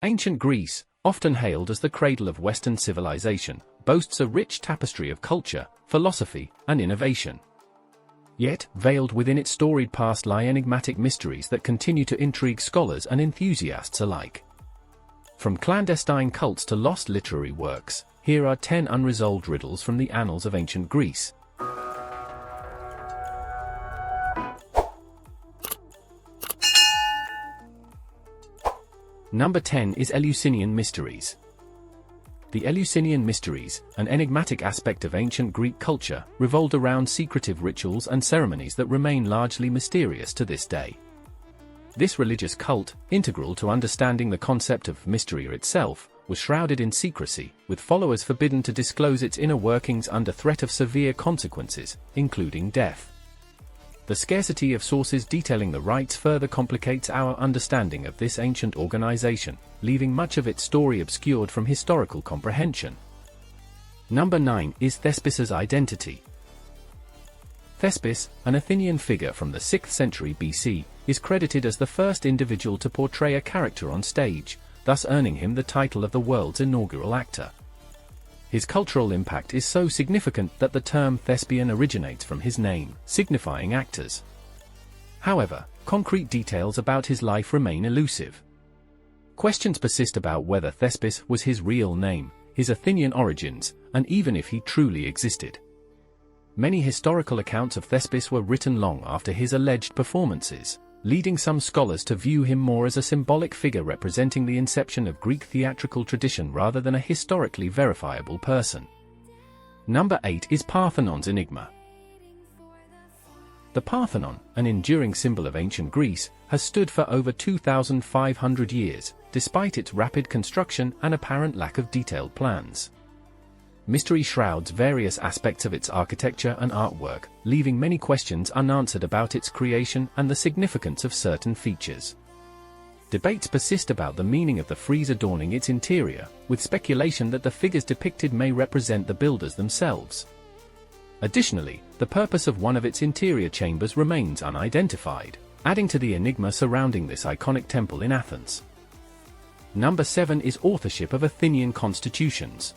Ancient Greece, often hailed as the cradle of Western civilization, boasts a rich tapestry of culture, philosophy, and innovation. Yet, veiled within its storied past lie enigmatic mysteries that continue to intrigue scholars and enthusiasts alike. From clandestine cults to lost literary works, here are 10 unresolved riddles from the annals of ancient Greece. Number 10 is Eleusinian Mysteries. The Eleusinian Mysteries, an enigmatic aspect of ancient Greek culture, revolved around secretive rituals and ceremonies that remain largely mysterious to this day. This religious cult, integral to understanding the concept of mystery itself, was shrouded in secrecy, with followers forbidden to disclose its inner workings under threat of severe consequences, including death. The scarcity of sources detailing the rites further complicates our understanding of this ancient organization, leaving much of its story obscured from historical comprehension. Number 9 is Thespis' identity. Thespis, an Athenian figure from the 6th century BC, is credited as the first individual to portray a character on stage, thus earning him the title of the world's inaugural actor. His cultural impact is so significant that the term Thespian originates from his name, signifying actors. However, concrete details about his life remain elusive. Questions persist about whether Thespis was his real name, his Athenian origins, and even if he truly existed. Many historical accounts of Thespis were written long after his alleged performances, leading some scholars to view him more as a symbolic figure representing the inception of Greek theatrical tradition rather than a historically verifiable person. Number 8 is Parthenon's Enigma. The Parthenon, an enduring symbol of ancient Greece, has stood for over 2,500 years, despite its rapid construction and apparent lack of detailed plans. Mystery shrouds various aspects of its architecture and artwork, leaving many questions unanswered about its creation and the significance of certain features. Debates persist about the meaning of the frieze adorning its interior, with speculation that the figures depicted may represent the builders themselves. Additionally, the purpose of one of its interior chambers remains unidentified, adding to the enigma surrounding this iconic temple in Athens. Number 7 is Authorship of Athenian Constitutions.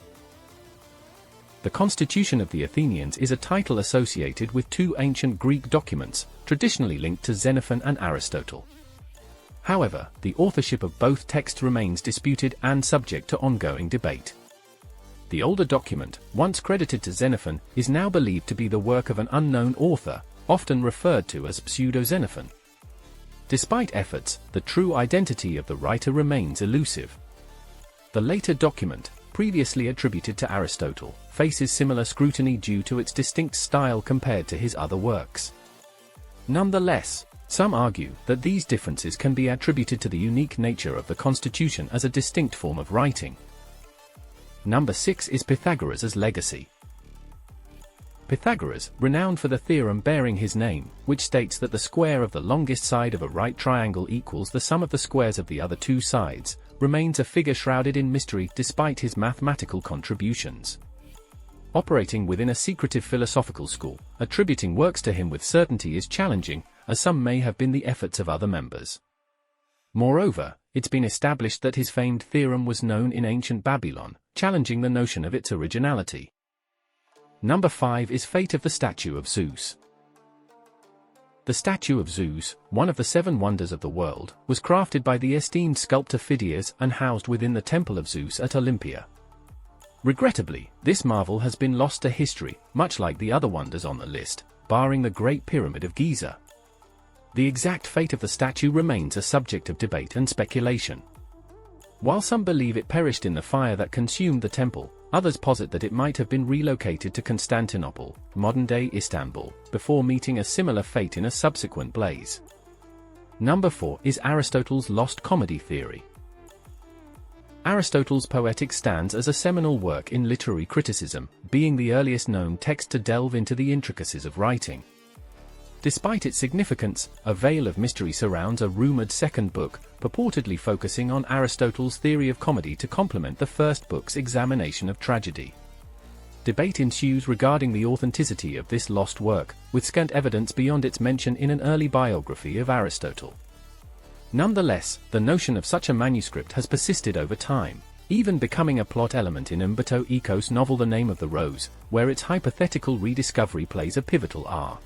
The Constitution of the Athenians is a title associated with two ancient Greek documents, traditionally linked to Xenophon and Aristotle. However, the authorship of both texts remains disputed and subject to ongoing debate. The older document, once credited to Xenophon, is now believed to be the work of an unknown author, often referred to as pseudo-Xenophon. Despite efforts, the true identity of the writer remains elusive. The later document, previously attributed to Aristotle, faces similar scrutiny due to its distinct style compared to his other works. Nonetheless, some argue that these differences can be attributed to the unique nature of the Constitution as a distinct form of writing. Number 6 is Pythagoras' legacy. Pythagoras, renowned for the theorem bearing his name, which states that the square of the longest side of a right triangle equals the sum of the squares of the other two sides, remains a figure shrouded in mystery despite his mathematical contributions. Operating within a secretive philosophical school, attributing works to him with certainty is challenging, as some may have been the efforts of other members. Moreover, it's been established that his famed theorem was known in ancient Babylon, challenging the notion of its originality. Number 5 is Fate of the Statue of Zeus. The statue of Zeus, one of the 7 wonders of the world, was crafted by the esteemed sculptor Phidias and housed within the Temple of Zeus at Olympia. Regrettably, this marvel has been lost to history, much like the other wonders on the list, barring the Great Pyramid of Giza. The exact fate of the statue remains a subject of debate and speculation. While some believe it perished in the fire that consumed the temple, others posit that it might have been relocated to Constantinople, modern-day Istanbul, before meeting a similar fate in a subsequent blaze. Number 4 is Aristotle's lost comedy theory. Aristotle's Poetics stands as a seminal work in literary criticism, being the earliest known text to delve into the intricacies of writing. Despite its significance, a veil of mystery surrounds a rumored second book, purportedly focusing on Aristotle's theory of comedy to complement the first book's examination of tragedy. Debate ensues regarding the authenticity of this lost work, with scant evidence beyond its mention in an early biography of Aristotle. Nonetheless, the notion of such a manuscript has persisted over time, even becoming a plot element in Umberto Eco's novel The Name of the Rose, where its hypothetical rediscovery plays a pivotal role.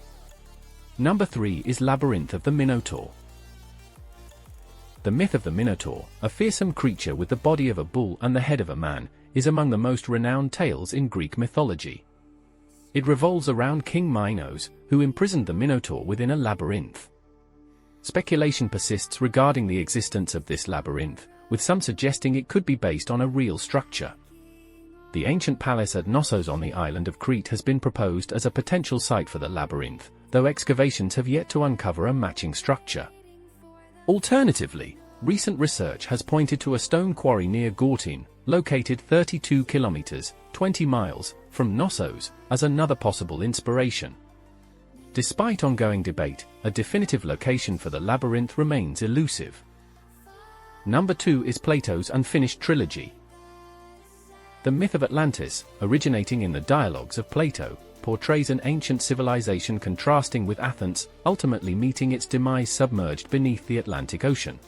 Number 3 is Labyrinth of the Minotaur. The myth of the Minotaur, a fearsome creature with the body of a bull and the head of a man, is among the most renowned tales in Greek mythology. It revolves around King Minos, who imprisoned the Minotaur within a labyrinth. Speculation persists regarding the existence of this labyrinth, with some suggesting it could be based on a real structure. The ancient palace at Knossos on the island of Crete has been proposed as a potential site for the labyrinth, though excavations have yet to uncover a matching structure. Alternatively, recent research has pointed to a stone quarry near Gortyn, located 32 kilometers, 20 miles, from Knossos, as another possible inspiration. Despite ongoing debate, a definitive location for the labyrinth remains elusive. Number 2 is Plato's unfinished trilogy. The myth of Atlantis, originating in the dialogues of Plato, portrays an ancient civilization contrasting with Athens, ultimately meeting its demise submerged beneath the Atlantic Ocean.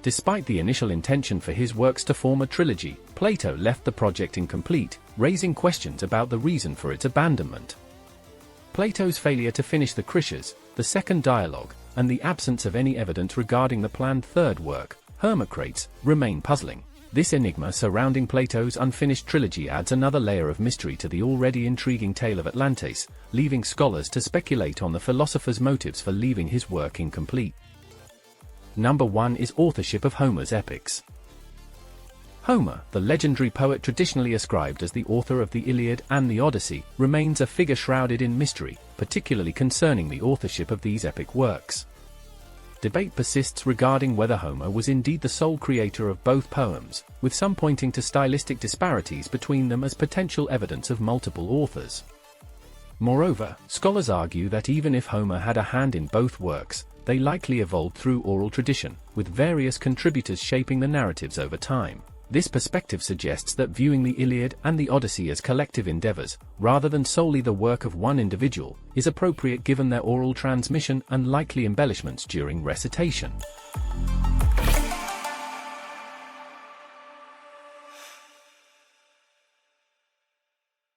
Despite the initial intention for his works to form a trilogy, Plato left the project incomplete, raising questions about the reason for its abandonment. Plato's failure to finish the Critias, the second dialogue, and the absence of any evidence regarding the planned third work, Hermocrates, remain puzzling. This enigma surrounding Plato's unfinished trilogy adds another layer of mystery to the already intriguing tale of Atlantis, leaving scholars to speculate on the philosopher's motives for leaving his work incomplete. Number 1 is Authorship of Homer's epics. Homer, the legendary poet traditionally ascribed as the author of the Iliad and the Odyssey, remains a figure shrouded in mystery, particularly concerning the authorship of these epic works. Debate persists regarding whether Homer was indeed the sole creator of both poems, with some pointing to stylistic disparities between them as potential evidence of multiple authors. Moreover, scholars argue that even if Homer had a hand in both works, they likely evolved through oral tradition, with various contributors shaping the narratives over time. This perspective suggests that viewing the Iliad and the Odyssey as collective endeavors, rather than solely the work of one individual, is appropriate given their oral transmission and likely embellishments during recitation.